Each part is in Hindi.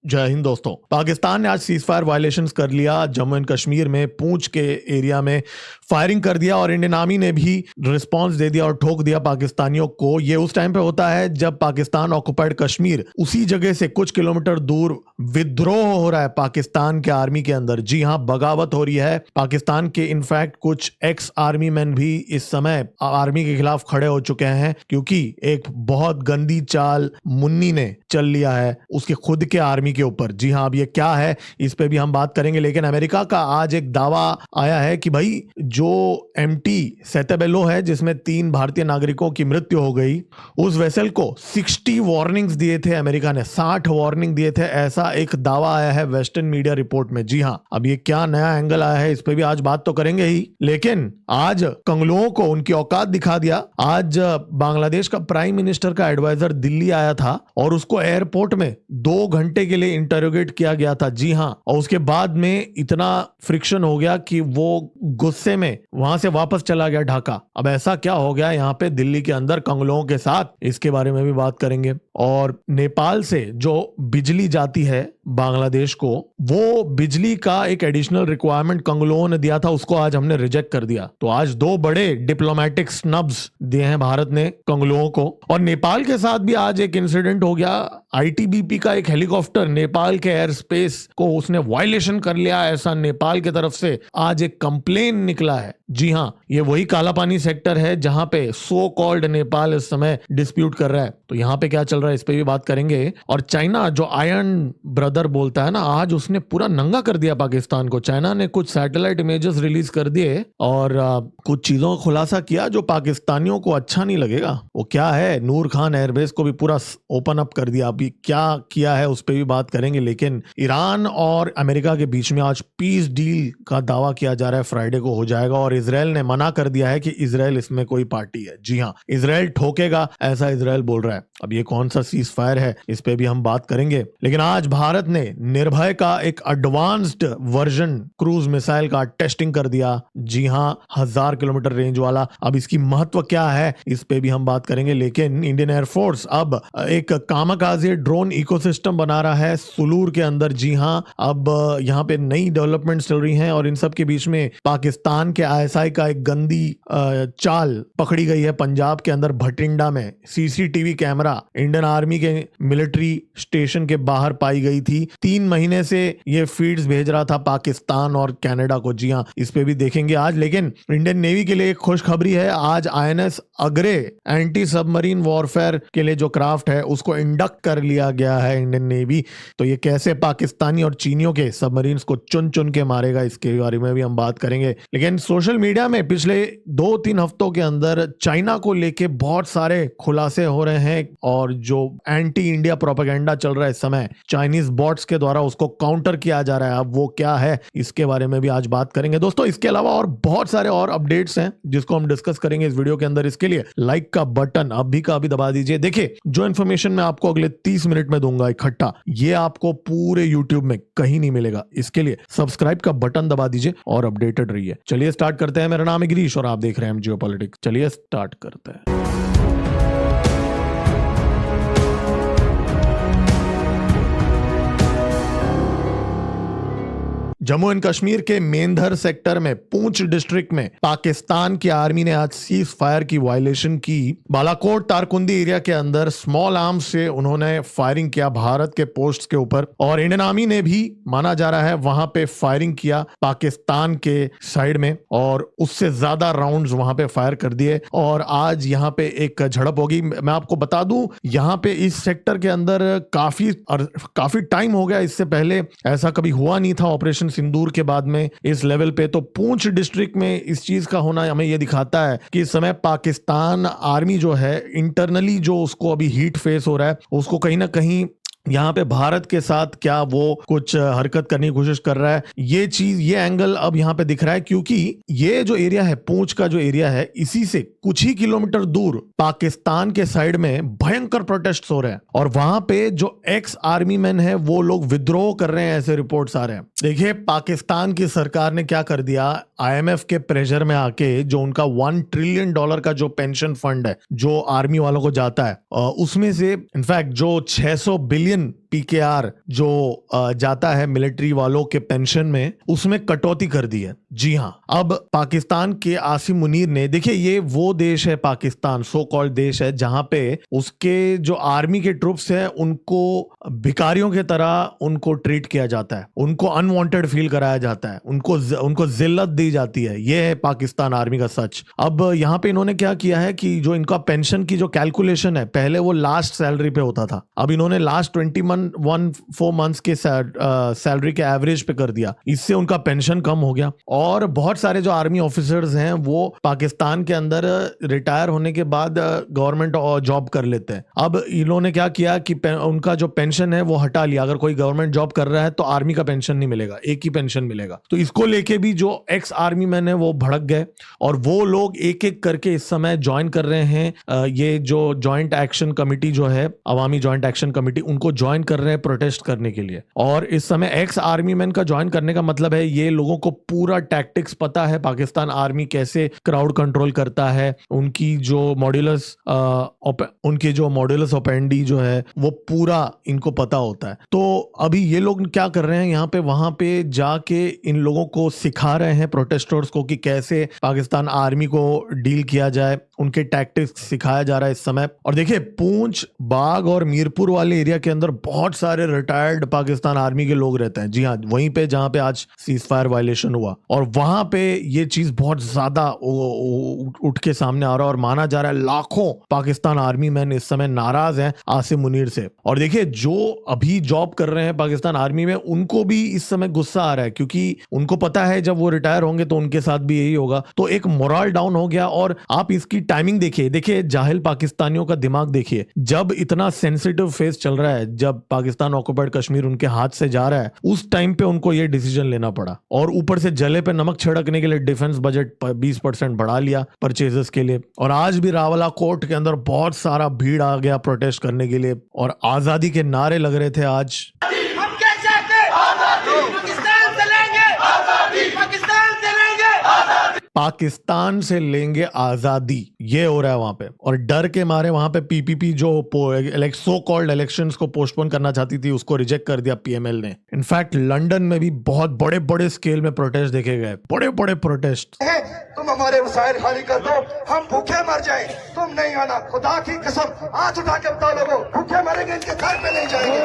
जय हिंद दोस्तों। पाकिस्तान ने आज सीज फायर वायलेशंस कर लिया। जम्मू एंड कश्मीर में पूंछ के एरिया में फायरिंग कर दिया और इंडियन आर्मी ने भी रिस्पांस दे दिया और ठोक दिया पाकिस्तानियों को। ये उस टाइम पे होता है जब पाकिस्तान ऑक्युपाइड कश्मीर उसी जगह से कुछ किलोमीटर दूर विद्रोह हो रहा है पाकिस्तान के आर्मी के अंदर। जी हां, बगावत हो रही है पाकिस्तान के। इनफैक्ट कुछ एक्स आर्मी मैन भी इस समय आर्मी के खिलाफ खड़े हो चुके हैं क्योंकि एक बहुत गंदी चाल मुन्नी ने चल लिया है उसके खुद के आर्मी के ऊपर। जी हां, अब ये क्या है इस पे भी हम बात करेंगे, लेकिन अमेरिका का आज एक दावा आया है कि भाई जो एमटी सेतेबेलो है जिसमें 3 भारतीय नागरिकों की मृत्यु हो गई, उस वेसल को 60 वार्निंग्स दिए थे अमेरिका ने, 60 वार्निंग दिए थे, ऐसा एक दावा आया है वेस्टर्न मीडिया रिपोर्ट में। जी हां, अब ये क्या नया एंगल आया है इस पे भी आज बात तो करेंगे ही, लेकिन आज कंगलुओं को उनकी औकात दिखा दिया। आज बांग्लादेश का प्राइम मिनिस्टर का एडवाइजर दिल्ली आया था और उसको एयरपोर्ट में 2 घंटे के लिए इंटरोगेट किया गया था। जी हां, और उसके बाद में इतना फ्रिक्शन हो गया कि वो गुस्से में वहां से वापस चला गया ढाका। अब ऐसा क्या हो गया यहाँ पे दिल्ली के अंदर कंगलुओं के साथ, इसके बारे में भी बात करेंगे। और नेपाल से जो बिजली जाती है बांग्लादेश को, वो बिजली का एक एडिशनल रिक्वायरमेंट कंगलुओं ने दिया था, उसको आज हमने रिजेक्ट कर दिया। तो आज 2 बड़े डिप्लोमेटिक स्नब्स दिए हैं भारत ने कंगलुओं को। और नेपाल के साथ भी आज एक इंसिडेंट हो गया। आईटीबीपी का एक हेलीकॉप्टर नेपाल के एयर स्पेस को उसने वायलेशन कर लिया, ऐसा नेपाल की तरफ से आज एक कंप्लेन निकला है। जी हां, ये वही काला पानी सेक्टर है जहां पे सो कॉल्ड नेपाल इस समय डिस्प्यूट कर रहा है। तो यहां पे क्या चल रहा है इस पे भी बात करेंगे। और चाइना जो आयरन ब्रदर बोलता है ना, आज उसने पूरा नंगा कर दिया पाकिस्तान को। चाइना ने कुछ सैटेलाइट इमेजेस रिलीज कर दिए और कुछ चीजों का खुलासा किया जो पाकिस्तानियों को अच्छा नहीं लगेगा। वो क्या है, नूर खान एयरबेस को भी पूरा ओपन अप कर दिया। अभी क्या किया है उस पे भी बात करेंगे। लेकिन ईरान और अमेरिका के बीच में आज पीस डील का दावा किया जा रहा है, फ्राइडे को हो जाएगा। और इजराइल ने मना कर दिया है कि इजराइल इसमें कोई पार्टी है। जी हां, इजराइल ठोकेगा, ऐसा इजराइल बोल रहा है। अब ये कौन सा सीज फायर है इस पे भी हम बात करेंगे। लेकिन आज भारत ने निर्भय का एक एडवांस्ड वर्जन क्रूज मिसाइल का टेस्टिंग कर दिया। जी हां, 1000 किलोमीटर रेंज वाला। अब इसकी महत्व क्या है इस पे भी हम बात करेंगे। लेकिन इंडियन एयरफोर्स अब एक कामाकाजी ड्रोन इकोसिस्टम बना रहा है सुलूर के अंदर। जी हां, अब यहाँ पे नई डेवलपमेंट्स चल रही हैं और इन सब के बीच में पाकिस्तान के आईएसआई का एक गंदी चाल पकड़ी गई है पंजाब के अंदर भटिंडा में। सीसीटीवी कैमरा इंडियन आर्मी के मिलिट्री स्टेशन के बाहर पाई गई थी। 3 महीने से ये फीड्स भेज रहा था पाकिस्तान और कनाडा को। जी हां, इस पे भी देखेंगे आज। लेकिन इंडियन नेवी के लिए एक खुशखबरी है, आज आईएनएस अग्रे एंटी सबमरीन वॉरफेयर के लिए जो क्राफ्ट है उसको इंडक्ट कर लिया गया है इंडियन नेवी। तो ये कैसे पाकिस्तानी और चीनियों के सबमरीन्स को चुन चुन के मारेगा, इसके बारे में भी हम बात करेंगे। लेकिन सोशल मीडिया में पिछले 2-3 हफ्तों के अंदर चाइना को लेके बहुत सारे खुलासे हो रहे हैं और जो एंटी इंडिया प्रोपेगेंडा चल रहा है इस समय चाइनीज बॉट्स के द्वारा, उसको काउंटर किया जा रहा है। अब वो क्या है इसके बारे में भी आज बात करेंगे दोस्तों। इसके अलावा और बहुत सारे और अपडेट्स हैं जिसको हम डिस्कस करेंगे इस वीडियो के अंदर। इसके लिए लाइक का बटन अभी का अभी दबा दीजिए। देखिए, जो इन्फॉर्मेशन मैं आपको अगले 30 मिनट में दूंगा इकट्ठा, ये आपको पूरे यूट्यूब में कहीं नहीं मिलेगा। इसके लिए सब्सक्राइब का बटन दबा दीजिए और अपडेटेड रहिए। चलिए स्टार्ट करते हैं। मेरा नाम है गिरीश और आप देख रहे हैं जियोपॉलिटिक्स। चलिए स्टार्ट करते हैं। जम्मू एंड कश्मीर के मेंधर सेक्टर में पूंछ डिस्ट्रिक्ट में पाकिस्तान की आर्मी ने आज सीज फायर की वायलेशन की। बालाकोट तारकुंदी एरिया के अंदर स्मॉल आर्म्स से उन्होंने फायरिंग किया भारत के पोस्ट के ऊपर और इंडियन आर्मी ने भी, माना जा रहा है, वहां पे फायरिंग किया पाकिस्तान के साइड में और उससे ज्यादा राउंड्स वहां पे फायर कर दिए। और आज यहाँ पे एक झड़प होगी। मैं आपको बता दूं, यहाँ पे इस सेक्टर के अंदर काफी टाइम हो गया, इससे पहले ऐसा कभी हुआ नहीं था ऑपरेशन सिंदूर के बाद में इस लेवल पे। तो पूंछ डिस्ट्रिक्ट में इस चीज का होना हमें यह दिखाता है कि इस समय पाकिस्तान आर्मी जो है इंटरनली जो उसको अभी हीट फेस हो रहा है, उसको कहीं ना कहीं यहाँ पे भारत के साथ क्या वो कुछ हरकत करने की कोशिश कर रहा है। ये चीज, ये एंगल अब यहाँ पे दिख रहा है क्योंकि ये जो एरिया है, पूंछ का जो एरिया है, इसी से कुछ ही किलोमीटर दूर पाकिस्तान के साइड में भयंकर प्रोटेस्ट हो रहे हैं और वहां पे जो एक्स आर्मी मैन है वो लोग विद्रोह कर रहे हैं, ऐसे रिपोर्ट्स आ रहे हैं। देखिए, पाकिस्तान की सरकार ने क्या कर दिया, आईएमएफ के प्रेशर में आके जो उनका $1 ट्रिलियन का जो पेंशन फंड है जो आर्मी वालों को जाता है, उसमें से इनफैक्ट जो 600 बिलियन लेकिन पीकेआर जो जाता है मिलिट्री वालों के पेंशन में, उसमें कटौती कर दी है। जी हाँ, अब पाकिस्तान के आसिम मुनीर ने, देखिए ये वो देश है पाकिस्तान, सो कॉल्ड देश है, जहां पे उसके जो आर्मी के ट्रूप्स हैं उनको भिखारियों की तरह उनको ट्रीट किया जाता है, उनको अनवांटेड फील कराया जाता है, उनको जिल्लत दी जाती है। ये है पाकिस्तान आर्मी का सच। अब यहाँ पे इन्होंने क्या किया है कि जो इनका पेंशन की जो कैलकुलेशन है, पहले वो लास्ट सैलरी पे होता था, अब इन्होंने लास्ट 4 मंथ्स के सैलरी के एवरेज पे कर दिया। इससे उनका पेंशन कम हो गया। और बहुत सारे जो आर्मी ऑफिसर्स हैं वो पाकिस्तान के अंदर रिटायर होने के बाद गवर्नमेंट जॉब कर लेते हैं। अब इन्होंने क्या किया कि उनका जो पेंशन है वो हटा लिया। अगर कोई गवर्नमेंट जॉब कर रहा है तो आर्मी का पेंशन नहीं मिलेगा, एक ही पेंशन मिलेगा। तो इसको लेके भी जो एक्स आर्मी मैन है वो भड़क गए और वो लोग एक एक करके इस समय ज्वाइन कर रहे हैं। ये जो ज्वाइंट एक्शन कमेटी जो है, अवामी ज्वाइंट एक्शन कमेटी, उनको ज्वाइन कर रहे हैं प्रोटेस्ट करने के लिए। और इस समय एक्स आर्मी मैन का ज्वाइन करने का मतलब है ये लोगों को पूरा टैक्टिक्स पता है, पाकिस्तान आर्मी कैसे क्राउड कंट्रोल करता है, उनकी जो मॉड्यूलस ऑपेंडी जो है वो पूरा इनको पता होता है। तो अभी ये लोग क्या कर रहे हैं, यहाँ पे वहां पे जाके इन लोगों को सिखा रहे हैं प्रोटेस्टर्स को कि कैसे पाकिस्तान आर्मी को डील किया जाए, उनके टैक्टिक्स सिखाया जा रहा है इस समय। और देखिए पूंछ, बाग और मीरपुर वाले एरिया के अंदर बहुत सारे रिटायर्ड पाकिस्तान आर्मी के लोग रहते हैं। जी हाँ, वहीं पे जहां पे आज सीज फायर वायलेशन हुआ, और वहां पे ये चीज बहुत ज्यादा उठ के सामने आ रहा है और माना जा रहा है लाखों पाकिस्तान आर्मी मैन इस समय नाराज हैं आसिम मुनीर से। और देखिए जो अभी जॉब कर रहे हैं पाकिस्तान आर्मी में, उनको भी इस समय गुस्सा आ रहा है, क्योंकि उनको पता है जब वो रिटायर होंगे तो उनके साथ भी यही होगा। तो एक मोरल डाउन हो गया। और आप इसकी टाइमिंग देखिए जाहिल पाकिस्तानियों का दिमाग देखिए, जब इतना सेंसिटिव फेज चल रहा है, जब पाकिस्तान ऑक्युपाइड कश्मीर उनके हाथ से जा रहा है, उस टाइम पे उनको ये डिसीजन लेना पड़ा। और ऊपर से जले पे नमक छिड़कने के लिए डिफेंस बजट 20% बढ़ा लिया परचेजेस के लिए। और आज भी रावला कोर्ट के अंदर बहुत सारा भीड़ आ गया प्रोटेस्ट करने के लिए और आजादी के नारे लग रहे थे आज। हम क्या चाहते हैं? पाकिस्तान से लेंगे आजादी, पाकिस्तान से लेंगे आजादी, पाकिस्तान से लेंगे आजादी, ये हो रहा है वहां पे। और डर के मारे वहां पे पीपीपी जो सो कॉल्ड इलेक्शंस को पोस्टपोन करना चाहती थी, उसको रिजेक्ट कर दिया पीएमएल ने। इनफैक्ट लंदन में भी बहुत बड़े बड़े स्केल में प्रोटेस्ट देखे गए, बड़े बड़े प्रोटेस्ट। तुम हमारे वसाइल खाली कर दो, हम भूखे मर जाएं, तुम नहीं आना। खुदा की कसम, हाथ उठा के बता लोगों, भूखे मरेंगे, इनके घर पे नहीं जाएंगे।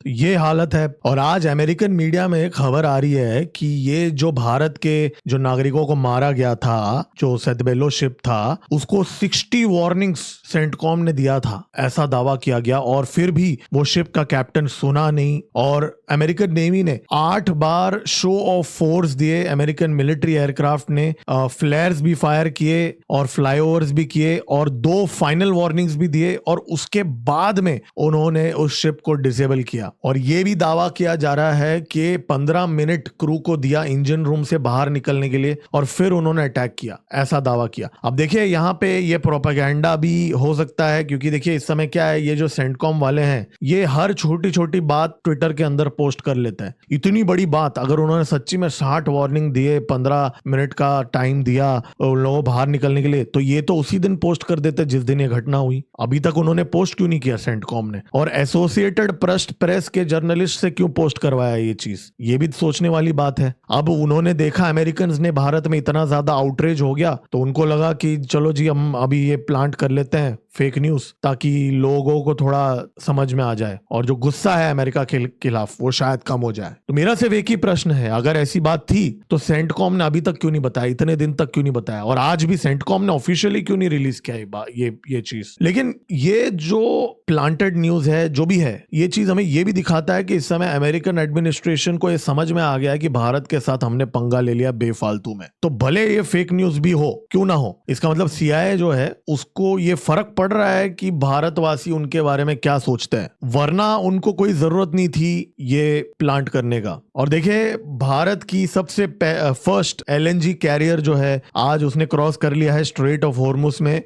ये हालत है। और आज अमेरिकन मीडिया में एक खबर आ रही है कि ये जो भारत के जो नागरिकों को मारा गया था, जो सेंटबेलो शिप था, उसको 60 वार्निंग्स सेंटकॉम ने दिया था, ऐसा दावा किया गया। और फिर भी वो शिप का कैप्टन सुना नहीं। और अमेरिकन नेवी ने 8 बार शो ऑफ फोर्स दिए। अमेरिकन मिलिट्री एयरक्राफ्ट ने फ्लेयर्स भी फायर किए और फ्लाईओवर्स भी किए और 2 फाइनल वार्निंग्स भी दिए। और उसके बाद में उन्होंने उस शिप को डिसेबल किया। और ये भी दावा किया जा रहा है कि 15 मिनट क्रू को दिया इंजन रूम से बाहर निकलने के लिए और फिर उन्होंने अटैक किया, ऐसा दावा किया। अब देखिए यहाँ पे ये प्रोपेगेंडा भी हो सकता है, क्योंकि देखिए इस समय क्या है, ये जो सेंटकॉम वाले हैं ये हर छोटी छोटी बात ट्विटर के अंदर पोस्ट कर लेते हैं। इतनी बड़ी बात अगर उन्होंने सच्ची में 60 वार्निंग दिए, 15 मिनट का टाइम दिया उन लोगों बाहर निकलने के लिए, तो ये तो उसी दिन पोस्ट कर देते जिस दिन ये घटना हुई। अभी तक उन्होंने पोस्ट क्यों नहीं किया सेंटकॉम ने? और एसोसिएटेड प्रेस के जर्नलिस्ट से क्यों पोस्ट करवाया ये चीज? ये भी सोचने वाली बात है। अब उन्होंने देखा अमेरिकन्स ने भारत में इतना ज्यादा आउटरीच हो गया, तो उनको लगा कि चलो जी हम अभी ये प्लांट कर लेते हैं फेक न्यूज, ताकि लोगों को थोड़ा समझ में आ जाए और जो गुस्सा है अमेरिका के खिलाफ वो शायद कम हो जाए। तो मेरा सिर्फ एक ही प्रश्न है, अगर ऐसी बात थी तो सेंटकॉम ने अभी तक क्यों नहीं बताया, इतने दिन तक क्यों नहीं बताया? और आज भी सेंटकॉम ने ऑफिशियली क्यों नहीं रिलीज किया ये चीज? लेकिन ये जो प्लांटेड न्यूज है, जो भी है, ये चीज हमें ये भी दिखाता है कि इस समय अमेरिकन एडमिनिस्ट्रेशन को ये समझ में आ गया है कि भारत के साथ हमने पंगा ले लिया बेफालतू में। तो भले ये फेक न्यूज भी हो, क्यों ना हो, इसका मतलब सीआईए जो है उसको ये फर्क पड़ रहा है कि भारतवासी उनके बारे में क्या सोचते हैं, वरना उनको कोई जरूरत नहीं थी ये प्लांट करने का। और देखिए भारत की सबसे फर्स्ट एलएनजी कैरियर जो है आज उसने क्रॉस कर लिया है स्ट्रेट ऑफ हॉर्मुज में।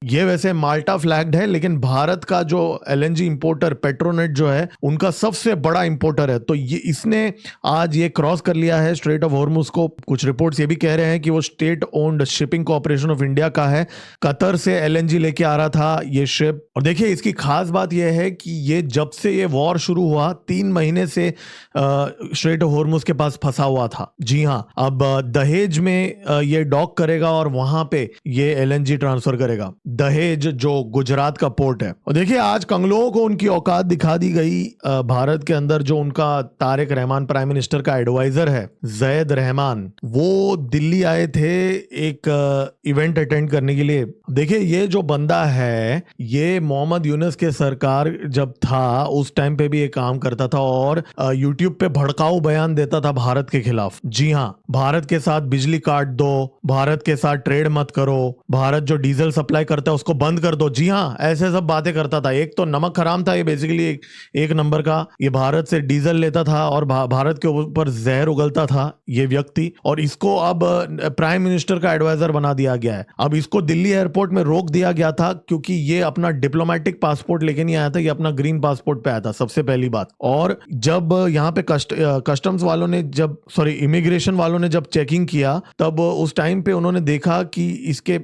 ये वैसे माल्टा फ्लैग्ड है, लेकिन भारत का जो एलएनजी इंपोर्टर पेट्रोनेट जो है उनका सबसे बड़ा इंपोर्टर है, तो ये इसने आज ये क्रॉस कर लिया है स्ट्रेट ऑफ हॉर्मुज को। कुछ रिपोर्ट्स ये भी कह रहे हैं कि वो state owned shipping corporation of India का है, कतर से एलएनजी लेके आ रहा था ये शिप। और देखिए इसकी खास बात यह है कि ये जब से ये वॉर शुरू हुआ 3 महीने से स्ट्रेट ऑफ हॉर्मुज के पास फंसा हुआ था। जी हाँ, अब दहेज में ये डॉक करेगा और वहां पे ये एलएनजी ट्रांसफर करेगा, दहेज जो गुजरात का पोर्ट है। और देखिए आज कंगलों को उनकी औकात दिखा दी गई। भारत के अंदर जो उनका तारिक रहमान प्राइम मिनिस्टर का एडवाइजर है जैद रहमान, वो दिल्ली आए थे एक इवेंट अटेंड करने के लिए। देखिए ये जो बंदा है ये मोहम्मद यूनुस के सरकार जब था उस टाइम पे भी ये काम करता था और यूट्यूब पे भड़काऊ बयान देता था भारत के खिलाफ। जी हाँ, भारत के साथ बिजली काट दो, भारत के साथ ट्रेड मत करो, भारत जो डीजल सप्लाई करता है उसको बंद कर दो। जी हाँ, ऐसे सब बातें करता था। एक तो नमक हराम था ये, बेसिकली एक नंबर का। ये भारत से डीजल लेता था और भारत के ऊपर जहर उगलता था ये व्यक्ति, और इसको अब प्राइम मिनिस्टर का एडवाइजर बना दिया गया है। अब इसको दिल्ली एयरपोर्ट में रोक दिया गया था क्योंकि ये अपना डिप्लोमेटिक पासपोर्ट लेके नहीं आया था, ये अपना ग्रीन पासपोर्ट पे आया था, सबसे पहली बात। और जब यहाँ पे कस्टम्स वालों ने इमिग्रेशन वालों ने जब चेकिंग किया तब उस टाइम पे उन्होंने देखा कि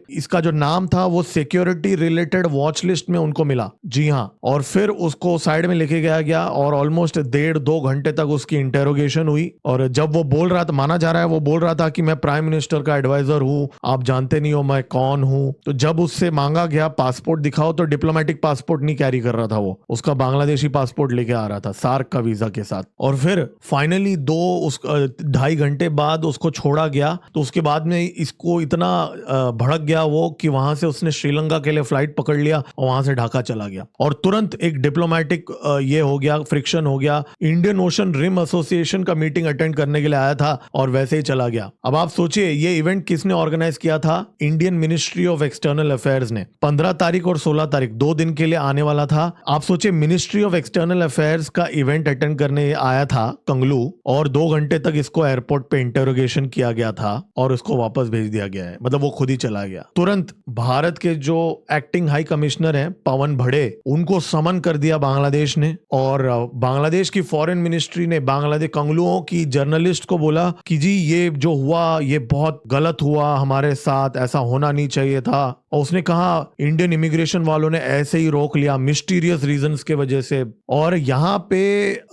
इसका जो नाम था वो सिक्योरिटी रिलेटेड वॉच लिस्ट में उनको मिला। जी हाँ, और फिर उसको साइड में लेके गया और ऑलमोस्ट 1.5-2 घंटे तक उसकी इंटेरोगेशन हुई। और जब वो बोल रहा था, माना जा रहा है वो बोल रहा था कि मैं प्राइम मिनिस्टर का एडवाइजर हूं, आप जानते नहीं हो मैं कौन हूं। तो जब उससे मांगा गया पासपोर्ट दिखाओ तो डिप्लोमेटिक पासपोर्ट नहीं कैरी कर रहा था, वो उसका बांग्लादेशी पासपोर्ट लेके आ रहा था सार्क का वीजा के साथ। और फिर फाइनली 2.5 घंटे बाद उसको छोड़ा गया। तो उसके बाद में इसको इतना भड़क गया वो कि वहां से उसने श्रीलंका के लिए फ्लाइट पकड़ लिया और वहां से ढाका चला गया और तुरंत एक डिप्लोमेटिक ये हो गया, फ्रिक्शन हो गया। इंडियन ओशन रिम एसोसिएशन का मीटिंग अटेंड करने के लिए आया था और वैसे ही चला गया। अब आप सोचिए ये इवेंट किसने ऑर्गेनाइज किया था? Indian ministry of external affairs ने। 15 तारीख और 16 तारीख 2 दिन के लिए आने वाला था। आप सोचिए मिनिस्ट्री ऑफ एक्सटर्नल अफेयर्स का इवेंट अटेंड करने आया था कंगलू, और 2 घंटे तक इसको एयरपोर्ट पे इंटरोगेशन किया गया था और उसको वापस भेज दिया गया है। मतलब वो खुद ही चला गया। तुरंत भारत के जो एक्टिंग हाई कमिश्नर हैं पवन बड़े, उनको समन कर दिया बांग्लादेश ने। और बांग्लादेश की फॉरेन मिनिस्ट्री ने बांग्लादेश कंगलुओं की जर्नलिस्ट को बोला कि जी ये जो हुआ ये बहुत गलत हुआ हमारे साथ, ऐसा होना नहीं चाहिए था। और उसने कहा इंडियन इमिग्रेशन वालों ने ऐसे ही रोक लिया मिस्टीरियस रीजंस के वजह से। और यहाँ पे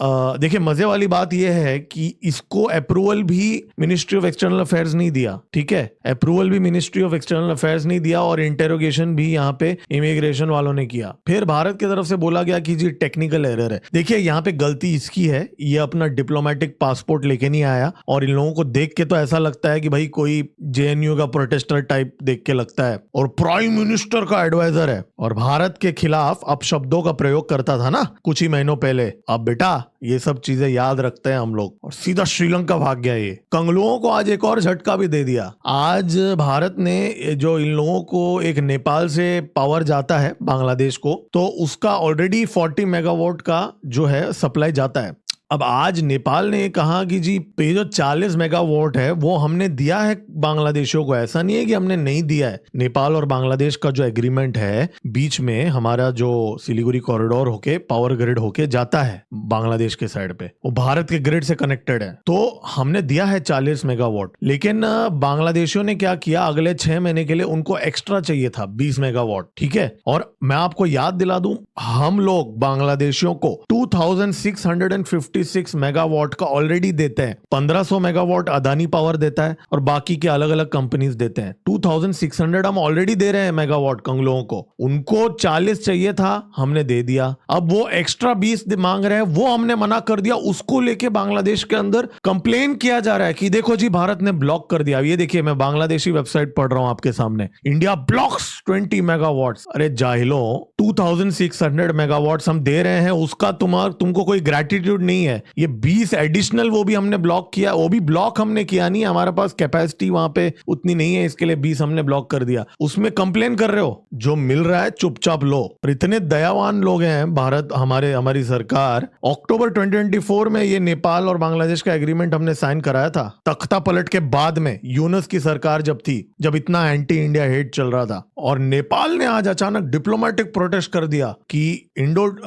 देखिए मजे वाली बात यह है कि इसको अप्रूवल भी मिनिस्ट्री ऑफ एक्सटर्नल अफेयर्स नहीं दिया। ठीक है, अप्रूवल भी मिनिस्ट्री ऑफ एक्सटर्नल अफेयर्स नहीं दिया और इंटेरोगेशन भी यहाँ पे इमिग्रेशन वालों ने किया। फिर भारत की तरफ से बोला गया कि जी टेक्निकल एरर है। देखिए यहाँ पे गलती इसकी है, ये अपना डिप्लोमेटिक पासपोर्ट लेके नहीं आया और इन लोगों को देख के तो ऐसा लगता है कि भाई कोई जेएनयू का प्रोटेस्टर टाइप देख के लगता है, और प्राइम मिनिस्टर का एडवाइजर है और भारत के खिलाफ अपशब्दों का प्रयोग करता था ना कुछ ही महीनों पहले। अब बेटा ये सब चीजें याद रखते हैं हम लोग, और सीधा श्रीलंका भाग गया। ये कंगलुओं को आज एक और झटका भी दे दिया। आज भारत ने जो इन लोगों को एक नेपाल से पावर जाता है बांग्लादेश को, तो उसका ऑलरेडी 40 मेगावाट का जो है सप्लाई जाता है। अब आज नेपाल ने कहा कि जी ये जो 40 मेगावाट है वो हमने दिया है बांग्लादेशियों को, ऐसा नहीं है कि हमने नहीं दिया है। नेपाल और बांग्लादेश का जो एग्रीमेंट है बीच में, हमारा जो सिलीगुड़ी कॉरिडोर होके पावर ग्रिड होके जाता है बांग्लादेश के साइड पे, वो भारत के ग्रिड से कनेक्टेड है, तो हमने दिया है 40 मेगावाट। लेकिन बांग्लादेशियों ने क्या किया, अगले 6 महीने के लिए उनको एक्स्ट्रा चाहिए था 20 मेगावाट। ठीक है, और मैं आपको याद दिला दूं, हम लोग बांग्लादेशियों को 2656 मेगावाट का ऑलरेडी देते हैं। 1500 मेगावाट अदानी पावर देता है और बाकी के अलग अलग कंपनीज देते हैं। 2600 हम ऑलरेडी दे रहे हैं मेगावाट कंगलों को। उनको 40 चाहिए था, हमने दे दिया। अब वो एक्स्ट्रा 20 मांग रहे हैं, वो हमने मना कर दिया। उसको लेके बांग्लादेश के अंदर कंप्लेन किया जा रहा है कि देखो जी भारत ने ब्लॉक कर दिया। ये देखिए मैं बांग्लादेशी वेबसाइट पढ़ रहा हूं आपके सामने, इंडिया ब्लॉक्स 20 मेगावाट। अरे जाहिलो, 2600 मेगावाट हम दे रहे हैं, उसका तुमको कोई ग्रेटिट्यूड नहीं है। है, ये 20 एडिशनल वो भी हमने ब्लॉक किया, वो भी ब्लॉक हमने किया नहीं, हमारे पास कैपेसिटी वहां पे उतनी नहीं है, इसके लिए 20 हमने ब्लॉक कर दिया। उसमें कंप्लेन कर रहे हो, जो मिल रहा है चुपचाप लो। और इतने दयावान लोग हैं भारत, हमारी सरकार। अक्टूबर 2024 में ये नेपाल और बांग्लादेश का एग्रीमेंट हमने साइन कराया था, तख्ता पलट के बाद में, यूनुस की सरकार जब थी, जब इतना एंटी इंडिया हेट चल रहा था। और नेपाल ने आज अचानक डिप्लोमेटिक प्रोटेस्ट कर दिया कि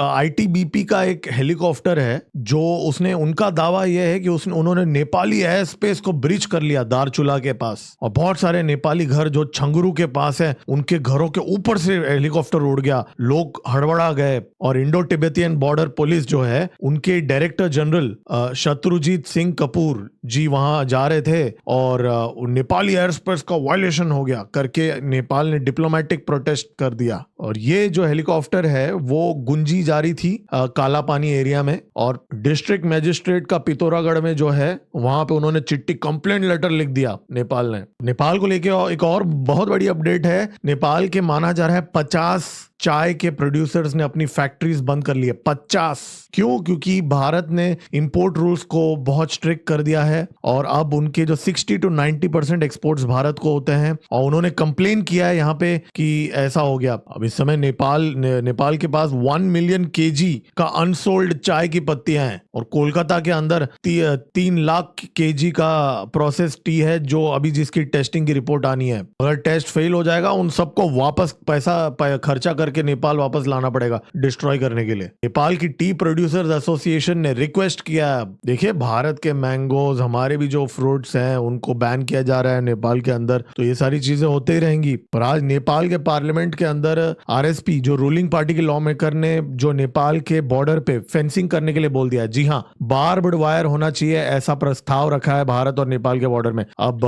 आईटीबीपी का एक हेलीकॉप्टर है, जो उसने, उनका दावा यह है कि उन्होंने नेपाली एयर स्पेस को ब्रीच कर लिया दारचूला के पास, और बहुत सारे नेपाली घर जो छंगरू के पास है, उनके घरों के ऊपर से हेलीकॉप्टर उड़ गया, लोग हड़बड़ा गए। और इंडो तिब्बतियन बॉर्डर पुलिस जो है, उनके डायरेक्टर जनरल शत्रुजीत सिंह कपूर जी वहां जा रहे थे, और नेपाली एयर स्पेस का वायलेशन हो गया करके नेपाल ने डिप्लोमेटिक प्रोटेस्ट कर दिया। और ये जो हेलीकॉप्टर है वो गुंजी जा रही थी काला पानी एरिया में, और डिस्ट्रिक्ट मजिस्ट्रेट का पिथौरागढ़ में जो है, वहां पे उन्होंने चिट्ठी, कंप्लेंट लेटर लिख दिया नेपाल ने। नेपाल को लेके एक और बहुत बड़ी अपडेट है, नेपाल के माना जा रहा है 50 चाय के प्रोड्यूसर्स ने अपनी फैक्ट्रीज बंद कर ली है। 50 क्यों? क्योंकि भारत ने इंपोर्ट रूल्स को बहुत स्ट्रिक्ट कर दिया है, और अब उनके जो 60 to 90% एक्सपोर्ट्स भारत को होते हैं, और उन्होंने कंप्लेन किया है यहाँ पे कि ऐसा हो गया। अब इस समय नेपाल के पास 1 मिलियन केजी का अनसोल्ड चाय की पत्तियां हैं, और कोलकाता के अंदर 3 लाख केजी का प्रोसेस टी है, जो अभी जिसकी टेस्टिंग की रिपोर्ट आनी है। अगर टेस्ट फेल हो जाएगा, उन सबको वापस पैसा खर्चा करके नेपाल वापस लाना पड़ेगा डिस्ट्रॉय करने के लिए। नेपाल की टी प्रोड्यूसर्स एसोसिएशन ने रिक्वेस्ट किया, देखिए भारत के मैंगोज, हमारे भी जो फ्रूट्स हैं, उनको बैन किया जा रहा है नेपाल के अंदर, तो ये सारी चीजें होते ही रहेंगी। पर आज नेपाल के पार्लियामेंट के अंदर आरएसपी, जो रूलिंग पार्टी के लॉ मेकर ने, जो नेपाल के बॉर्डर पे फेंसिंग करने के लिए बोल दिया। जी हाँ, बार्बड वायर होना चाहिए, ऐसा प्रस्ताव रखा है भारत और नेपाल के बॉर्डर में। अब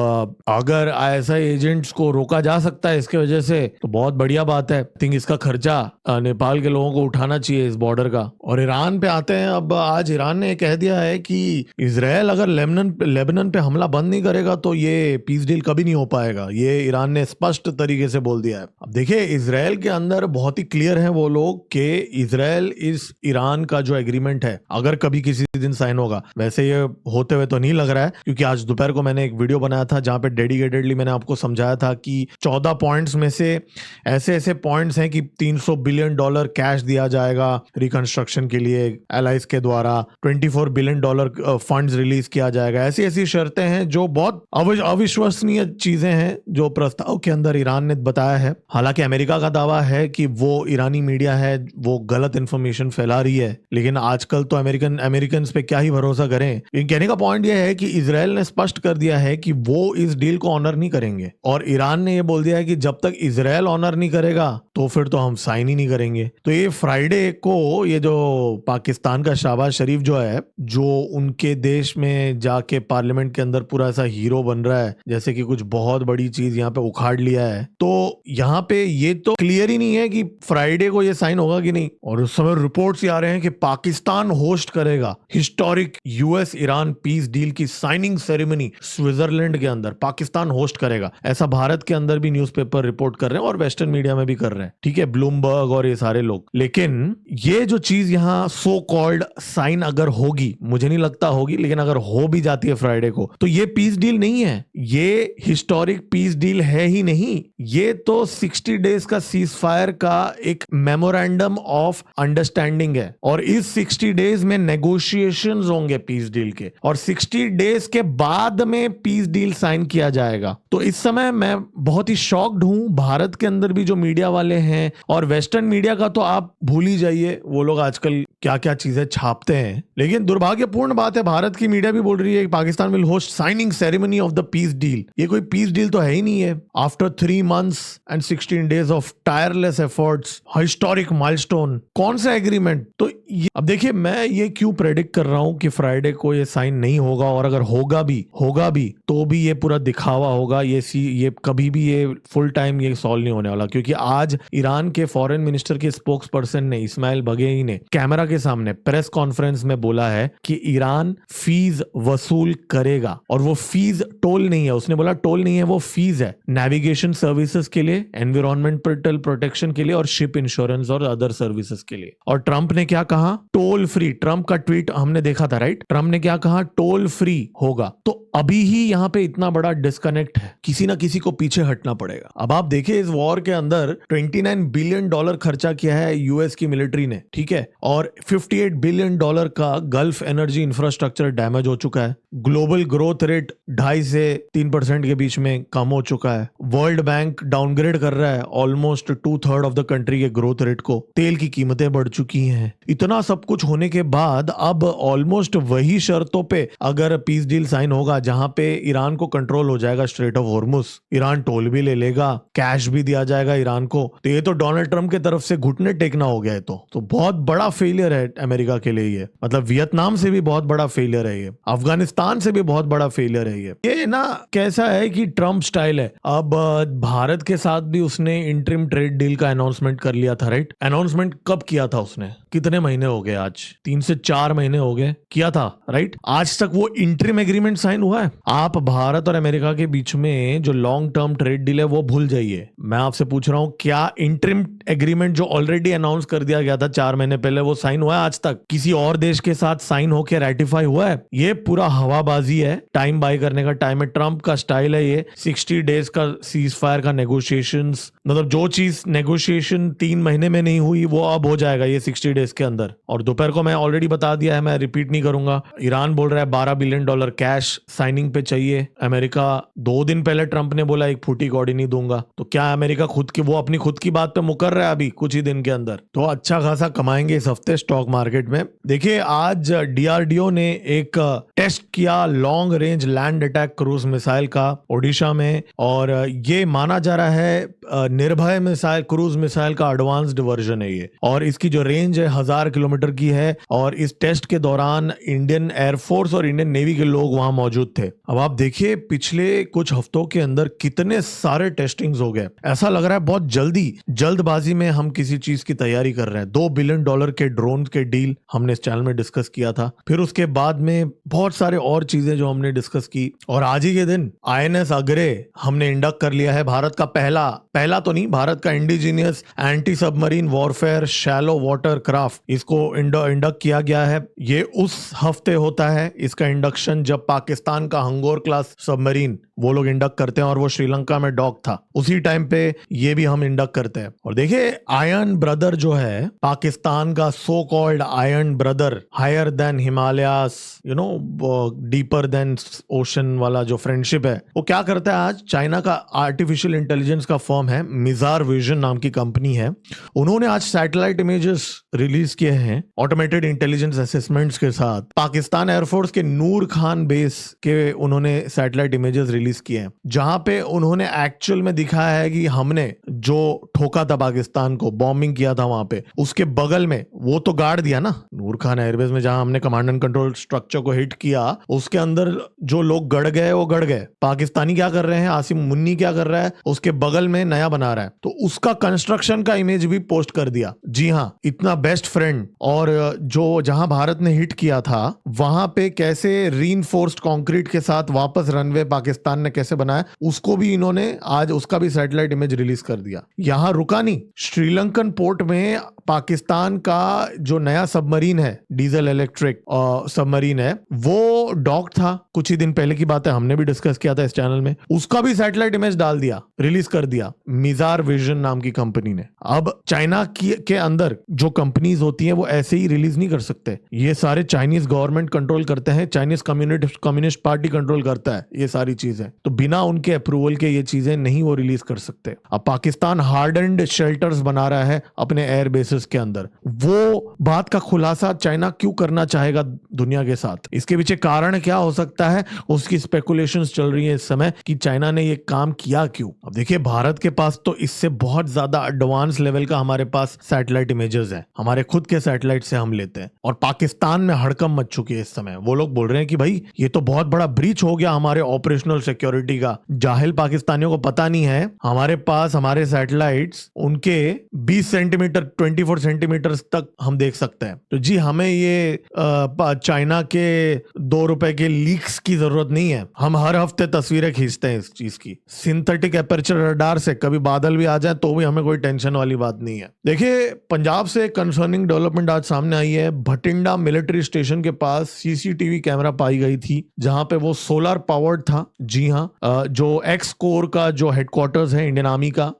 अगर ऐसा एजेंट्स को रोका जा सकता है इसके वजह से, तो बहुत बढ़िया बात है। थिंक इसका खर्चा नेपाल के लोगों को उठाना चाहिए इस बॉर्डर का। और ईरान पे आते हैं। अब आज ईरान ने कह दिया है कि इजराइल अगर लेबनान पे हमला बंद नहीं करेगा तो ये पीस डील कभी नहीं हो पाएगा। ये ईरान ने स्पष्ट तरीके से बोल दिया है। अब देखिए, इजराइल के अंदर बहुत ही क्लियर है वो लोग कि इजराइल इस ईरान का जो एग्रीमेंट है, अगर कभी किसी दिन साइन होगा, वैसे ये होते हुए तो नहीं लग रहा है, क्योंकि आज दोपहर को मैंने एक वीडियो बनाया था जहां पे डेडिकेटेडली मैंने आपको समझाया था कि 14 पॉइंट्स में से ऐसे पॉइंट्स हैं कि $300 बिलियन कैश दिया जाएगा रिकंस्ट्रक्शन के लिए एलाइज के द्वारा, $24 बिलियन फंड्स रिलीज किया जाएगा। ऐसी शर्तें हैं जो बहुत अविश्वसनीय चीजें हैं जो प्रस्ताव के अंदर ईरान ने बताया है। हालांकि अमेरिका का दावा है कि वो ईरानी मीडिया है वो गलत इंफॉर्मेशन फैला रही है, लेकिन आजकल तो अमेरिकन पे क्या ही भरोसा करें। कहने का पॉइंट यह है कि इजराइल ने स्पष्ट कर दिया है कि वो इस डील को ऑनर नहीं करेंगे, और ईरान ने ये बोल दिया है कि जब तक इजराइल ऑनर नहीं करेगा तो फिर तो हम साइन ही नहीं करेंगे। तो ये फ्राइडे को ये जो पाकिस्तान का शहबाज शरीफ जो है, जो उनके देश में जाके पार्लियामेंट के अंदर पूरा ऐसा हीरो बन रहा है जैसे कि कुछ बहुत बड़ी चीज यहाँ पे उखाड़ लिया है, तो यहाँ पे ये तो क्लियर ही नहीं है कि फ्राइडे को ये साइन होगा कि नहीं। और उस समय रिपोर्ट्स आ रहे हैं कि पाकिस्तान होस्ट करेगा historic US Iran peace deal की साइनिंग सेरेमनी स्विट्जरलैंड के अंदर, पाकिस्तान होस्ट करेगा। ऐसा भारत के अंदर भी न्यूज़पेपर रिपोर्ट कर रहे हैं और वेस्टर्न मीडिया में भी कर रहे हैं, ठीक है, ब्लूमबर्ग और ये सारे लोग। लेकिन ये जो चीज यहाँ सो कॉल्ड साइन अगर होगी, मुझे नहीं लगता होगी, लेकिन अगर हो भी जाती है फ्राइडे को, तो ये पीस डील नहीं है, ये हिस्टोरिक पीस डील है ही नहीं। ये तो 60 डेज का सीज फायर का एक मेमोरेंडम ऑफ अंडरस्टैंडिंग है, और इस 60 डेज में नेगोशिएशंस होंगे पीस डील के, और 60 डेज के बाद में पीस डील साइन किया जाएगा। तो इस समय मैं बहुत ही शॉक्ड हूं। भारत के अंदर भी जो मीडिया वाले हैं, और वेस्टर्न मीडिया का तो आप भूल ही जाइए, वो लोग आजकल क्या क्या चीजें छापते हैं। लेकिन दुर्भाग्यपूर्ण बात है, भारत की मीडिया भी बोल रही है कि Pakistan will host signing ceremony of the peace deal. ये कोई पीस डील तो है ही नहीं है। After 3 months and 16 days of tireless efforts, historic milestone, कौन सा एग्रीमेंट? तो अब देखिए, मैं ये क्यों प्रेडिक्ट कर रहा हूं कि फ्राइडे को ये साइन नहीं होगा, और अगर होगा भी तो भी ये पूरा दिखावा होगा। ये कभी भी ये फुल टाइम ये सॉल्व नहीं होने वाला, क्योंकि आज ईरान के फॉरेन मिनिस्टर के स्पोक्स पर्सन ने, इस्माइल बघेई ने, कैमरा के सामने प्रेस कॉन्फ्रेंस में बोला है कि ईरान फीस वसूल करेगा, और वो फीस टोल नहीं है, उसने बोला टोल नहीं है, वो फीस है नेविगेशन सर्विसेज के लिए, एनवायरमेंटल प्रोटेक्शन के लिए और शिप इंश्योरेंस और अदर सर्विसेज के लिए। और ट्रंप ने क्या कहा? Toll free. ट्रंप का ट्वीट हमने देखा था, राइट? ट्रंप ने क्या कहा? टोल फ्री होगा। तो अभी ही यहां पे इतना बड़ा डिस्कनेक्ट है, किसी ना किसी को पीछे हटना पड़ेगा। अब आप देखिए इस वॉर के अंदर $29 बिलियन खर्चा किया है यूएस की मिलिट्री ने, ठीक है, और $58 बिलियन का गल्फ एनर्जी इंफ्रास्ट्रक्चर डैमेज हो चुका है। ग्लोबल ग्रोथ रेट 2.5 से 3% के बीच में कम हो चुका है। वर्ल्ड बैंक डाउनग्रेड कर रहा है ऑलमोस्ट 2/3 ऑफ द कंट्री के ग्रोथ रेट को। तेल की कीमतें बढ़ चुकी हैं। इतना सब कुछ होने के बाद अब ऑलमोस्ट वही शर्तों पे अगर पीस डील साइन होगा जहां पे ईरान को कंट्रोल हो जाएगा straight of Hormuz, Iran toll भी ले लेगा, कैश भी दिया जाएगा ईरान को, तो ये तो डोनाल्ड ट्रंप की तरफ से घुटने टेकना हो गया है। तो बहुत बड़ा फेलियर है अमेरिका के लिए ये, मतलब वियतनाम से भी बहुत बड़ा फेलियर है ये, अफगानिस्तान से भी बहुत बड़ा फेलियर है ये ना कैसा है कि ट्रंप स्टाइल है। अब भारत के साथ भी उसने इंटरिम ट्रेड डील का अनाउंसमेंट कर लिया था, राइट? अनाउंसमेंट कब किया था उसने? कितने महीने हो गए? आज 3 से 4 महीने हो गए किया था, राइट? आज तक वो इंटरिम एग्रीमेंट साइन हुआ है? आप भारत और अमेरिका के बीच में जो लॉन्ग टर्म ट्रेड डील है वो भूल जाइए। मैं आपसे पूछ रहा हूं क्या इंटरिम एग्रीमेंट जो ऑलरेडी अनाउंस कर दिया गया था 4 महीने पहले वो साइन हुआ है? आज तक किसी और देश के साथ साइन होकर रेटिफाई हुआ है? ये पूरा हवाबाजी है, टाइम बाय करने का टाइम है। ट्रंप का स्टाइल है ये 60 डेज का सीज फायर का नेगोशिएशंस, मतलब जो चीज नेगोशिएशन 3 महीने में नहीं हुई वो अब हो जाएगा ये 60 डेज के अंदर। और दोपहर को मैं ऑलरेडी बता दिया है, मैं रिपीट नहीं करूंगा। ईरान बोल रहा है $12 बिलियन कैश साइनिंग पे चाहिए। अमेरिका 2 दिन पहले ट्रंप ने बोला एक फूटी कौड़ी नहीं दूंगा। तो क्या अमेरिका अपनी खुद की बात पे मुकर रहा है अभी कुछ ही दिन के अंदर? तो अच्छा खासा कमाएंगे इस हफ्ते स्टॉक मार्केट में। देखिए आज डीआरडीओ ने एक टेस्ट किया long range land attack cruise missile का ओडिशा में, और ये माना जा रहा है निर्भय मिसाइल क्रूज मिसाइल का एडवांस्ड वर्जन है ये, और इसकी जो रेंज है 1000 किलोमीटर की है। और इस टेस्ट के दौरान इंडियन एयरफोर्स और इंडियन नेवी के लोग वहां मौजूद थे। अब आप देखिए पिछले कुछ हफ्तों के अंदर कितने सारे टेस्टिंग्स हो गए। ऐसा लग रहा है बहुत जल्दबाजी में हम किसी चीज की तैयारी कर रहे हैं। $2 बिलियन के ड्रोन के डील हमने इस चैनल में डिस्कस किया था। फिर उसके बाद में बहुत सारे और चीजें जो हमने डिस्कस की, और आज ही के दिन INS अग्रे हमने इंडक्ट कर लिया है। भारत का पहला तो नहीं, भारत का indigenous anti submarine warfare shallow water craft, इसको इंडक्ट किया गया है। ये उस हफ्ते होता है इसका इंडक्शन जब पाकिस्तान का हंगोर क्लास सबमरीन वो लोग इंडक्ट करते हैं, और वो श्रीलंका में डॉक था। उसी टाइम पे ये भी हम इंडक्ट करते हैं। और देखिए आयरन ब्रदर जो है, पाकिस्तान का so called iron brother, higher than Himalayas, deeper than ocean वाला जो फ्रेंडशिप है, वो क्या करता है आज? चाइना का आर्टिफिशियल इंटेलिजेंस का फर्म है, मिजार विजन नाम की कंपनी है। उन्होंने आज सैटेलाइट इमेजेस रिलीज किए हैं ऑटोमेटेड इंटेलिजेंस असेसमेंट्स के साथ। पाकिस्तान एयरफोर्स के नूर खान बेस के उन्होंने सैटेलाइट इमेजेस रिलीज किए हैं, जहां पे उन्होंने एक्चुअल में दिखाया है कि हमने जो ठोका था पाकिस्तान को, बॉम्बिंग किया था वहां पे, उसके बगल में वो तो गाड़ दिया ना नूर खान एयरबेस में, जहां हमने कमांड एंड कंट्रोल स्ट्रक्चर को हिट किया, उसके अंदर जो लोग गड़ गए वो गड़ गए। पाकिस्तानी क्या कर रहे हैं, आसिम मुन्नी क्या कर रहा है, उसके बगल में नया बना रहा है, तो उसका कंस्ट्रक्शन का इमेज भी पोस्ट कर दिया। जी हाँ, इतना बेस्ट फ्रेंड, और जो जहां भारत ने हिट किया था वहां पे कैसे रीइंफोर्स्ड कंक्रीट के साथ वापस रनवे पाकिस्तान ने कैसे बनाया, उसको भी इन्होंने आज उसका भी सैटेलाइट इमेज रिलीज कर दिया। यहां रुका नहीं, श्रीलंकन पोर्ट में पाकिस्तान का जो नया सबमरीन है, डीजल इलेक्ट्रिक सबमरीन है, वो डॉक था। कुछ ही दिन पहले की बात है, हमने भी डिस्कस किया था इस चैनल में। उसका भी सैटेलाइट इमेज डाल दिया, रिलीज कर दिया मिजार विजन नाम की कंपनी ने। अब चाइना के अंदर जो कंपनीज होती हैं वो ऐसे ही रिलीज नहीं कर सकते, ये सारे चाइनीज गवर्नमेंट कंट्रोल करते हैं, चाइनीज कम्युनिस्ट पार्टी कंट्रोल करता है ये सारी चीजें, तो बिना उनके अप्रूवल के ये चीजें नहीं वो रिलीज कर सकते। अब पाकिस्तान हार्डन्ड शेल्टर्स बना रहा है अपने एयर बेसिस के अंदर, वो बात का खुलासा चाइना क्यों करना चाहेगा दुनिया के साथ, इसके पीछे कारण क्या हो सकता है, उसकी स्पेकुलेशंस चल रही है इस समय कि चाइना ने ये काम किया क्यों। अब देखिए भारत के पास तो इससे बहुत ज्यादा एडवांस लेवल का हमारे पास सैटेलाइट इमेजेस है, हमारे खुद के सैटेलाइट से हम लेते हैं। और पाकिस्तान में हड़कंप मच चुकी है इस समय। वो लोग बोल रहे हैं कि भाई ये तो बहुत बड़ा ब्रीच हो गया हमारे ऑपरेशनल सिक्योरिटी का। जाहिल पाकिस्तानियों को पता नहीं है हमारे पास हमारे सैटेलाइट्स उनके 20 सेंटीमीटर 24 सेंटीमीटर तक हम देख सकते हैं। तो जी हमें ये चाइना के 2 रुपए के लीक्स की जरूरत नहीं है। हम हर हफ्ते तस्वीरें खींचते हैं इस चीज की सिंथेटिक एपर्चर रडार से। कभी बादल भी आ जाए तो भी हमें कोई टेंशन वाली बात नहीं है। देखिए पंजाब से कंसर्निंग डेवलपमेंट आज सामने आई है। भटिंडा मिलिट्री स्टेशन के पास सीसीटीवी कैमरा पाई गई थी जहां पे वो सोलर पावर्ड था। जी हाँ, जो एक्स कोर का जो हेडक्वार्टर्स है इंडियन आर्मी का,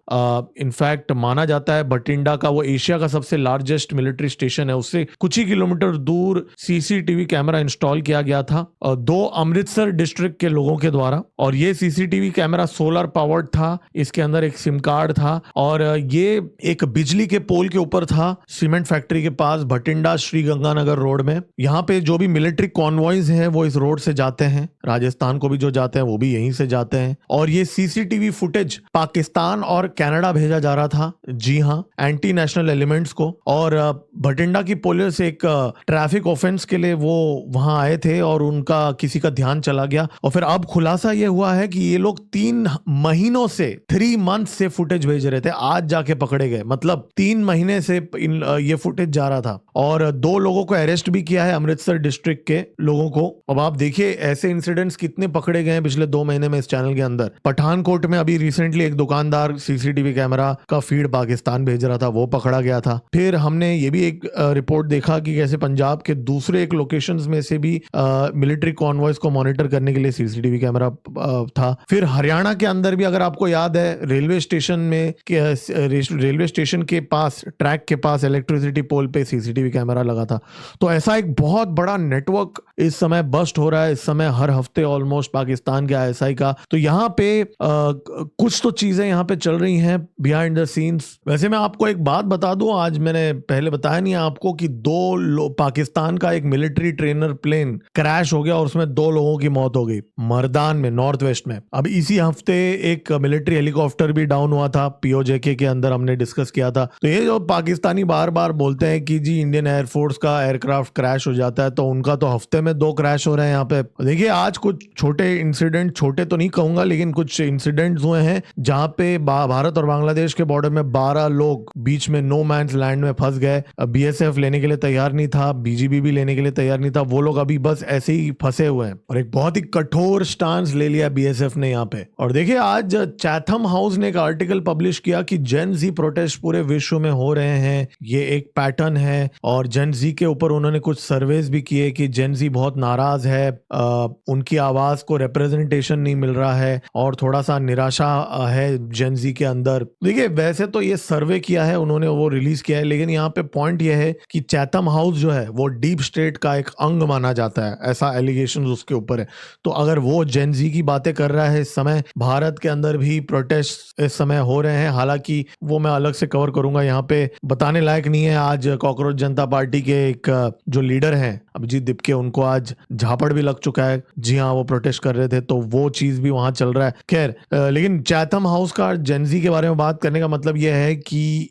इनफैक्ट माना जाता है भटिंडा का वो एशिया का सबसे लार्जेस्ट मिलिट्री स्टेशन है। उससे कुछ ही किलोमीटर दूर सीसीटीवी कैमरा इंस्टॉल किया गया था 2 अमृतसर डिस्ट्रिक्ट के लोगों के द्वारा। और ये सीसीटीवी कैमरा सोलर पावर्ड था, इसके अंदर एक सिम कार्ड था और ये एक बिजली के पोल के ऊपर था सीमेंट फैक्ट्री के पास भटिंडा श्री गंगानगर रोड में। यहाँ पे जो भी मिलिट्री कॉन्वॉयज हैं वो इस रोड से जाते हैं, राजस्थान को भी जो जाते हैं वो भी यहीं से जाते हैं। और ये सीसीटीवी फुटेज पाकिस्तान और कनाडा भेजा जा रहा था, जी हाँ, एंटी नेशनल एलिमेंट्स को। और भटिंडा की पुलिस एक ट्रैफिक ऑफेंस के लिए वो वहां आए थे और उनका किसी का ध्यान चला गया। और फिर अब खुलासा ये हुआ है कि ये लोग 3 महीनों से 3 मंथ से फुटेज भेज रहे थे, आज जाके पकड़े गए। मतलब 3 महीने से ये फुटेज जा रहा था। और 2 लोगों को अरेस्ट भी किया है, अमृतसर डिस्ट्रिक्ट के लोगों को। अब आप देखिए ऐसे इंसिडेंट्स कितने पकड़े गए हैं पिछले 2 महीने में इस चैनल के अंदर। पठानकोट में अभी रिसेंटली एक दुकानदार सीसीटीवी कैमरा का फीड पाकिस्तान भेज रहा था, वो पकड़ा गया था। फिर हमने ये भी एक रिपोर्ट देखा कि कैसे पंजाब के दूसरे एक लोकेशंस में से भी मिलिट्री कॉन्वॉयज को मॉनिटर करने के लिए सीसीटीवी कैमरा था। फिर हरियाणा के अंदर भी अगर आपको याद है रेलवे स्टेशन के पास ट्रैक के पास इलेक्ट्रिसिटी पोल पे सीसीटीवी कैमरा लगा था। तो ऐसा एक बहुत बड़ा नेटवर्क इस समय बस्ट हो रहा है इस समय हर हफ्ते ऑलमोस्ट पाकिस्तान के आईएसआई का। तो यहाँ पे कुछ तो चीजें यहाँ पे चल रही हैं बिहाइंड द सीन्स। वैसे मैं आपको एक बात बता दूं, आज मैंने पहले बताया नहीं आपको कि पाकिस्तान का एक मिलिट्री ट्रेनर प्लेन क्रैश हो गया और उसमें 2 लोगों की मौत हो गई मर्दान में, नॉर्थ वेस्ट में। अब इसी हफ्ते एक मिलिट्री हेलीकॉप्टर भी डाउन हुआ था पीओजेके के अंदर, हमने डिस्कस किया था। तो ये जो पाकिस्तानी बार बार बोलते हैं कि जी इंडियन एयरफोर्स का एयरक्राफ्ट क्रैश हो जाता है, तो उनका तो हफ्ते में 2 क्रैश हो रहे हैं यहाँ पे। देखिए आज कुछ छोटे इंसिडेंट, छोटे तो नहीं कहूंगा लेकिन कुछ इंसिडेंट्स हुए हैं जहां पे भारत और बांग्लादेश के बॉर्डर में 12 लोग बीच में नो मैंस लैंड में फंस गए। बीएसएफ लेने के लिए तैयार नहीं था, बीजीबी भी लेने के लिए तैयार नहीं था। वो लोग अभी बस ऐसे ही फंसे हुए हैं और एक बहुत ही कठोर स्टांस ले लिया बीएसएफ ने यहाँ पे। और देखिए आज चैथम हाउस ने एक आर्टिकल पब्लिश किया कि जेन जी प्रोटेस्ट पूरे विश्व में हो रहे हैं, ये एक पैटर्न है। और जेन जी के ऊपर उन्होंने कुछ सर्वेज भी किए कि जेन जी बहुत नाराज है, उनकी आवाज को रिप्रेजेंटेशन नहीं मिल रहा है और थोड़ा सा निराशा है जेन जी के अंदर। देखिए वैसे तो ये सर्वे किया है उन्होंने, वो रिलीज किया है, लेकिन यहाँ पे पॉइंट ये है कि चैथम हाउस जो है वो डीप स्टेट का एक अंग माना जाता है, ऐसा एलिगेशन उसके ऊपर है। तो अगर वो जेन जी की बातें कर रहा है इस समय, भारत के अंदर भी प्रोटेस्ट इस समय हो रहे हैं, हालांकि वो मैं अलग से कवर करूंगा, यहाँ पे बताने लायक नहीं है। आज कॉकरोच जनता पार्टी के एक जो लीडर हैं अभिजीत दीपके, उनको आज झापड़ भी लग चुका है। जी हाँ, वो प्रोटेस्ट कर रहे थे, तो वो चीज भी वहां चल रहा है। खैर लेकिन चैथम हाउस का जेन जी के बारे में बात करने का मतलब यह है कि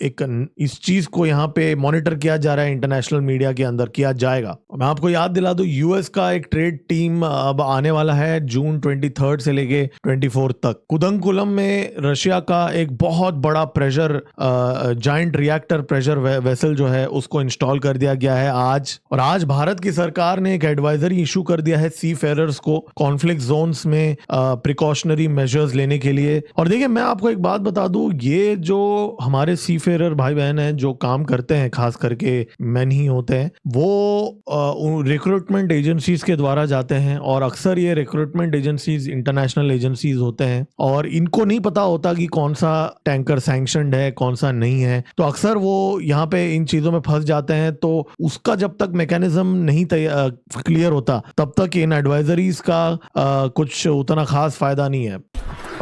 एक इस चीज को यहाँ पे मॉनिटर किया जा रहा है, इंटरनेशनल मीडिया के अंदर किया जाएगा। मैं आपको याद दिला दूं, यूएस का एक ट्रेड टीम अब आने वाला है जून 23 से लेके 24 तक। कुदंकुलम में रशिया का एक बहुत बड़ा pressure giant reactor pressure vessel जो है उसको इंस्टॉल कर दिया गया है आज। और आज भारत की सरकार ने एक एडवाइजरी इशू कर दिया है सी फेरर्स को कॉन्फ्लिक्ट जोन्स में प्रिकॉशनरी मेजर्स लेने के लिए। और देखिए मैं आपको एक बात बता दूं, ये जो हमारे सी फेरर भाई बहन हैं जो काम करते हैं, खास करके मैन ही होते हैं, वो रिक्रूटमेंट एजेंसीज के द्वारा जाते हैं और अक्सर ये रिक्रूटमेंट एजेंसीज इंटरनेशनल एजेंसीज होते हैं और इनको नहीं पता होता कि कौन सा टैंकर सैंक्शनड है कौन सा नहीं है। तो अक्सर वो यहाँ पे इन चीजों में फंस जाते हैं। तो उसका जब तक मैकेनिज्म नहीं क्लियर होता तब तक इन एडवाइजरीज का कुछ उतना खास फायदा नहीं है।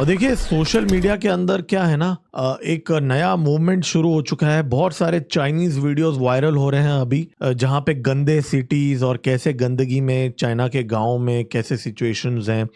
और देखिए सोशल मीडिया के अंदर क्या है ना, एक नया मूवमेंट शुरू हो चुका है। बहुत सारे चाइनीज वीडियोस वायरल हो रहे हैं अभी, जहां पे गंदे सिटीज और कैसे गंदगी में चाइना के गांव में कैसे सिचुएशंस हैं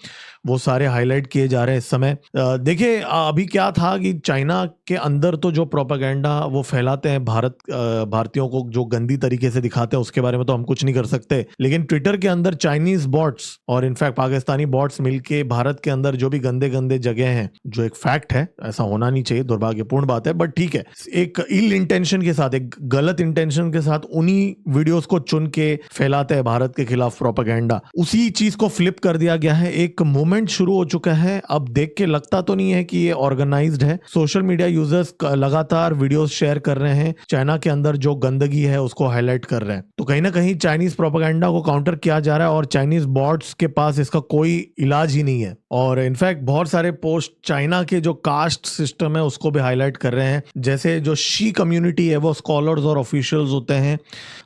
वो सारे हाईलाइट किए जा रहे हैं इस समय। देखिए अभी क्या था कि चाइना के अंदर तो जो प्रोपेगेंडा वो फैलाते हैं भारतीयों को जो गंदी तरीके से दिखाते हैं उसके बारे में तो हम कुछ नहीं कर सकते, लेकिन ट्विटर के अंदर चाइनीज बॉट्स और इनफैक्ट पाकिस्तानी बॉट्स मिलके भारत के अंदर जो भी गंदे गंदे जगह हैं, जो एक फैक्ट है, ऐसा होना नहीं चाहिए, दुर्भाग्यपूर्ण बात है, बट ठीक है, एक इल इंटेंशन के साथ, एक गलत इंटेंशन के साथ उन्हीं वीडियोस को चुन के फैलाते हैं भारत के खिलाफ प्रोपेगेंडा। उसी चीज को फ्लिप कर दिया गया है, एक मूवमेंट शुरू हो चुका है। अब देख के लगता तो नहीं है कि ये ऑर्गेनाइज्ड है। सोशल मीडिया यूजर्स लगातार वीडियोस शेयर कर रहे हैं, चाइना के अंदर जो गंदगी है उसको हाईलाइट कर रहे हैं, तो कहीं ना कहीं चाइनीज प्रोपेगेंडा को काउंटर किया जा रहा है और चाइनीज बॉट्स के पास इसका कोई इलाज ही नहीं है। और इनफैक्ट बहुत सारे पोस्ट चाइना के जो कास्ट सिस्टम है उसको भी हाईलाइट कर रहे हैं, जैसे जो शी कम्युनिटी है वो स्कॉलर्स और ऑफिशियल्स होते हैं।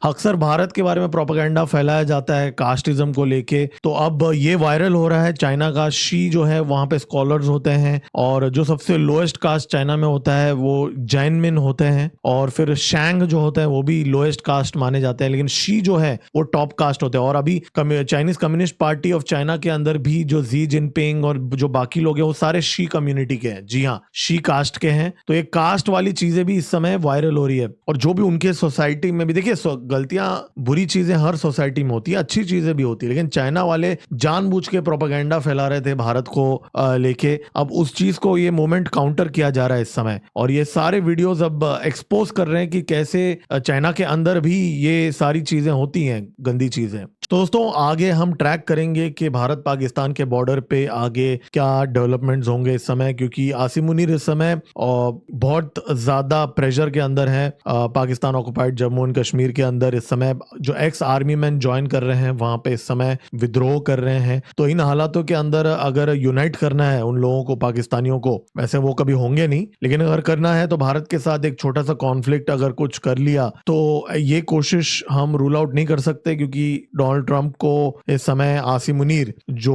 अक्सर भारत के बारे में प्रोपेगेंडा फैलाया जाता है कास्टिज्म को लेके, तो अब ये वायरल हो रहा है। चाइना का शी जो है वहां पे स्कॉलर्स होते हैं और जो सबसे लोएस्ट कास्ट चाइना में होता है वो जैनमिन होते हैं, और फिर शैंग जो होता है वो भी लोएस्ट कास्ट माने जाते हैं, लेकिन शी जो है वो टॉप कास्ट होते हैं। और अभी Chinese communist party of China के अंदर भी जो जी जिनपिंग और जो बाकी लोग हैं वो सारे शी कम्युनिटी के हैं, जी हाँ, शी कास्ट के हैं। तो ये कास्ट वाली चीजें भी इस समय वायरल हो रही है। और जो भी उनके सोसाइटी में भी, देखिए गलतियां, बुरी चीजें हर सोसाइटी में होती है, अच्छी चीजें भी होती है, लेकिन चाइना वाले जानबूझ के प्रोपेगेंडा फैला रहे थे भारत को लेके। अब उस चीज को ये मूवमेंट काउंटर किया जा रहा है इस समय, और ये सारे वीडियोस अब एक्सपोज कर रहे हैं कि कैसे चाइना के अंदर भी ये सारी चीजें होती हैं, गंदी चीजें। तो दोस्तों आगे हम ट्रैक करेंगे कि भारत पाकिस्तान के बॉर्डर पे आगे क्या डेवलपमेंट्स होंगे इस समय, क्योंकि आसिम मुनीर इस समय बहुत ज्यादा प्रेशर के अंदर है। पाकिस्तान ऑक्युपाइड जम्मू एंड कश्मीर के अंदर इस समय जो एक्स आर्मी मैन ज्वाइन कर रहे हैं वहां पे इस समय विद्रोह कर रहे हैं। तो इन हालातों के अंदर अगर यूनाइट करना है उन लोगों को, पाकिस्तानियों को, वैसे वो कभी होंगे नहीं, लेकिन अगर करना है तो भारत के साथ एक छोटा सा कॉन्फ्लिक्ट अगर कुछ कर लिया तो ये कोशिश हम रूल आउट नहीं कर सकते, क्योंकि डोनाल्ड ट्रंप को इस समय आसिम मुनीर जो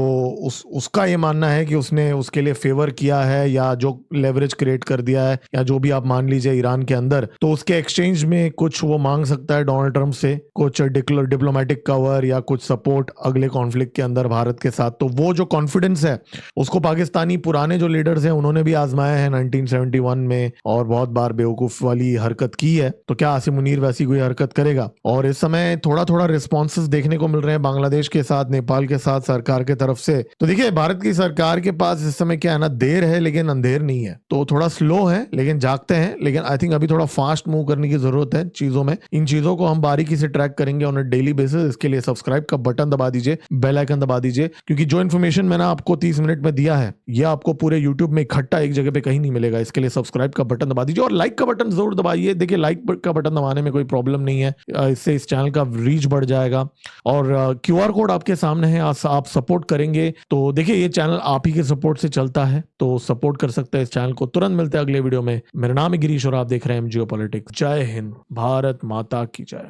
उसका ये मानना है कि उसने उसके लिए फेवर किया है या जो लेवरेज क्रिएट कर दिया है या जो भी आप मान लीजिए ईरान के अंदर, तो उसके एक्सचेंज में कुछ वो मांग सकता है डोनाल्ड ट्रंप से, कुछ डिप्लोमेटिक कवर या कुछ सपोर्ट अगले कॉन्फ्लिक्ट के अंदर भारत के साथ। तो वो जो कॉन्फिडेंस है उसको पाकिस्तानी पुराने जो लीडर्स हैं उन्होंने भी आजमाया है 1971 में और बहुत बार बेवकूफ वाली हरकत की है। तो क्या आसिम मुनीर वैसी कोई हरकत करेगा? और इस समय थोड़ा थोड़ा रिस्पॉन्सेस देखने को मिल रहे हैं बांग्लादेश के साथ, नेपाल के साथ सरकार के तरफ से। तो देखिए भारत की सरकार के पास इस समय क्या है ना, देर है लेकिन अंधेर नहीं है, तो थोड़ा स्लो है लेकिन जागते हैं। लेकिन आई थिंक अभी थोड़ा फास्ट मूव करने की जरूरत है चीजों में। इन चीजों को हम बारीकी से ट्रैक करेंगे ऑन अ डेली बेसिस। इसके लिए सब्सक्राइब का बटन दबा दीजिए, बेल आइकन दबा दीजिए, क्योंकि जो इन्फॉर्मेशन मैंने आपको 30 मिनट में दिया है ये आपको पूरे यूट्यूब में इकट्ठा एक जगह पे कहीं नहीं मिलेगा। इसके लिए सब्सक्राइब का बटन दबा दीजिए और लाइक का बटन जरूर दबाइए। देखिए लाइक का बटन दबाने में कोई प्रॉब्लम नहीं है, इससे इस चैनल का रीच बढ़ जाएगा। और QR कोड आपके सामने है, आप सपोर्ट करेंगे तो देखिए ये चैनल आप ही के सपोर्ट से चलता है, तो सपोर्ट कर सकते हैं इस चैनल को। तुरंत मिलते हैं अगले वीडियो में। मेरा नाम है गिरीश और आप देख रहे हैं जियोपॉलिटिक्स। जय हिंद, भारत माता की जय।